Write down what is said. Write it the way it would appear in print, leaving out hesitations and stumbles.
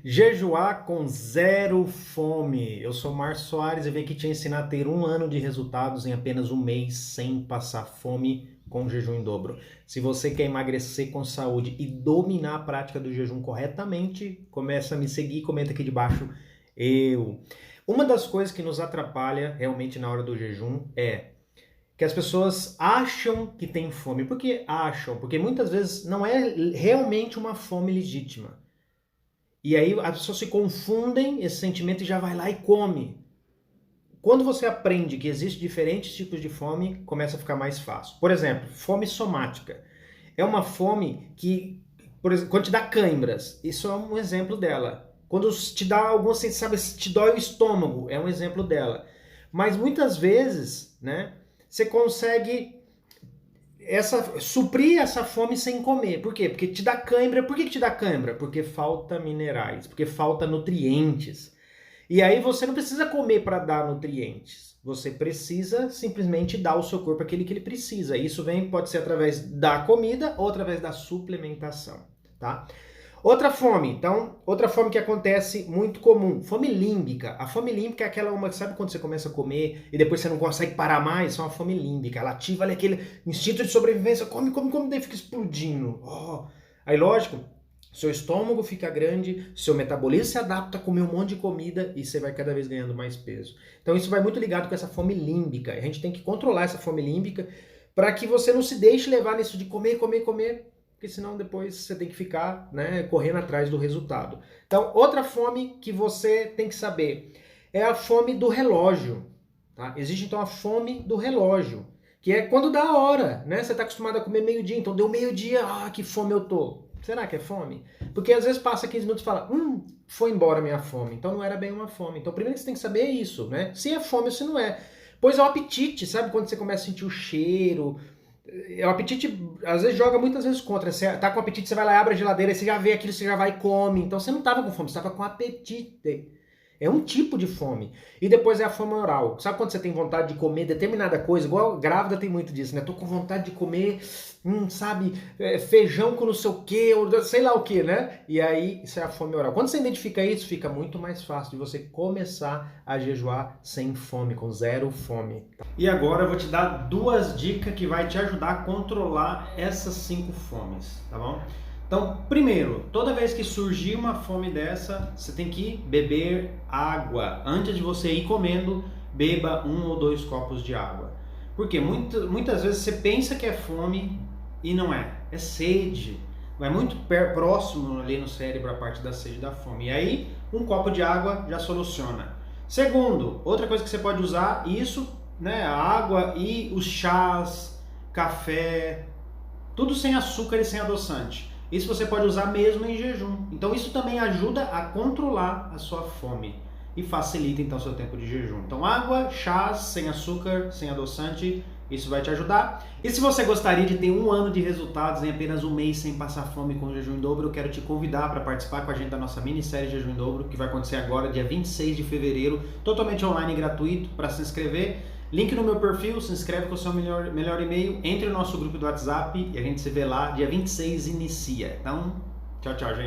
Jejuar com zero fome. Eu sou Márcio Soares e vim aqui te ensinar a ter um ano de resultados em apenas um mês sem passar fome com jejum em dobro. Se você quer emagrecer com saúde e dominar a prática do jejum corretamente, começa a me seguir e comenta aqui debaixo eu. Uma das coisas que nos atrapalha realmente na hora do jejum é que as pessoas acham que tem fome. Por que acham? Porque muitas vezes não é realmente uma fome legítima. E aí as pessoas se confundem esse sentimento e já vai lá e come. Quando você aprende que existem diferentes tipos de fome, começa a ficar mais fácil. Por exemplo, fome somática. É uma fome que, por exemplo, quando te dá câimbras, isso é um exemplo dela. Quando te dá alguma sensação, sabe, te dói o estômago, é um exemplo dela. Mas muitas vezes, né, você consegue suprir essa fome sem comer. Por quê? Porque te dá cãibra. Por que te dá cãibra? Porque falta minerais, porque falta nutrientes. E aí você não precisa comer para dar nutrientes. Você precisa simplesmente dar ao seu corpo aquele que ele precisa. Isso pode ser através da comida ou através da suplementação, tá? Outra fome, então, outra fome que acontece muito comum, fome límbica. A fome límbica é aquela uma, sabe quando você começa a comer e depois você não consegue parar mais? Isso é uma fome límbica. Ela ativa ali aquele instinto de sobrevivência, come, come, come, daí fica explodindo. Oh. Aí, lógico, seu estômago fica grande, seu metabolismo se adapta a comer um monte de comida e você vai cada vez ganhando mais peso. Então isso vai muito ligado com essa fome límbica. A gente tem que controlar essa fome límbica para que você não se deixe levar nisso de comer, comer, comer, porque senão depois você tem que ficar, né, correndo atrás do resultado. Então, outra fome que você tem que saber é a fome do relógio. Tá? Existe então a fome do relógio, que é quando dá a hora, né? Você está acostumado a comer meio-dia, então deu meio-dia, que fome eu tô. Será que é fome? Porque às vezes passa 15 minutos e fala, foi embora a minha fome. Então não era bem uma fome. Então primeiro que você tem que saber é isso, né? Se é fome ou se não é. Pois é o apetite, sabe? Quando você começa a sentir o cheiro. O apetite, às vezes, joga muitas vezes contra. Você tá com apetite, você vai lá e abre a geladeira, e você já vê aquilo, você já vai e come. Então você não tava com fome, você tava com apetite. É um tipo de fome. E depois é a fome oral. Sabe quando você tem vontade de comer determinada coisa? Igual grávida tem muito disso, né? Tô com vontade de comer, sabe, feijão com não sei o quê, ou sei lá o quê, né? E aí, isso é a fome oral. Quando você identifica isso, fica muito mais fácil de você começar a jejuar sem fome, com zero fome. E agora eu vou te dar duas dicas que vai te ajudar a controlar essas 5 fomes, tá bom? Então, primeiro, toda vez que surgir uma fome dessa, você tem que beber água. Antes de você ir comendo, beba 1 ou 2 copos de água. Porque muitas vezes você pensa que é fome e não é. É sede. Vai muito próximo ali no cérebro a parte da sede e da fome. E aí, 1 copo de água já soluciona. Segundo, outra coisa que você pode usar, isso, né, a água e os chás, café, tudo sem açúcar e sem adoçante. Isso você pode usar mesmo em jejum. Então isso também ajuda a controlar a sua fome e facilita então seu tempo de jejum. Então água, chás, sem açúcar, sem adoçante, isso vai te ajudar. E se você gostaria de ter um ano de resultados em apenas um mês sem passar fome com jejum em dobro, eu quero te convidar para participar com a gente da nossa minissérie Jejum em Dobro, que vai acontecer agora, dia 26 de fevereiro, totalmente online e gratuito. Para se inscrever, link no meu perfil, se inscreve com o seu melhor e-mail, entre no nosso grupo do WhatsApp e a gente se vê lá, dia 26 inicia. Então, tchau, tchau, gente.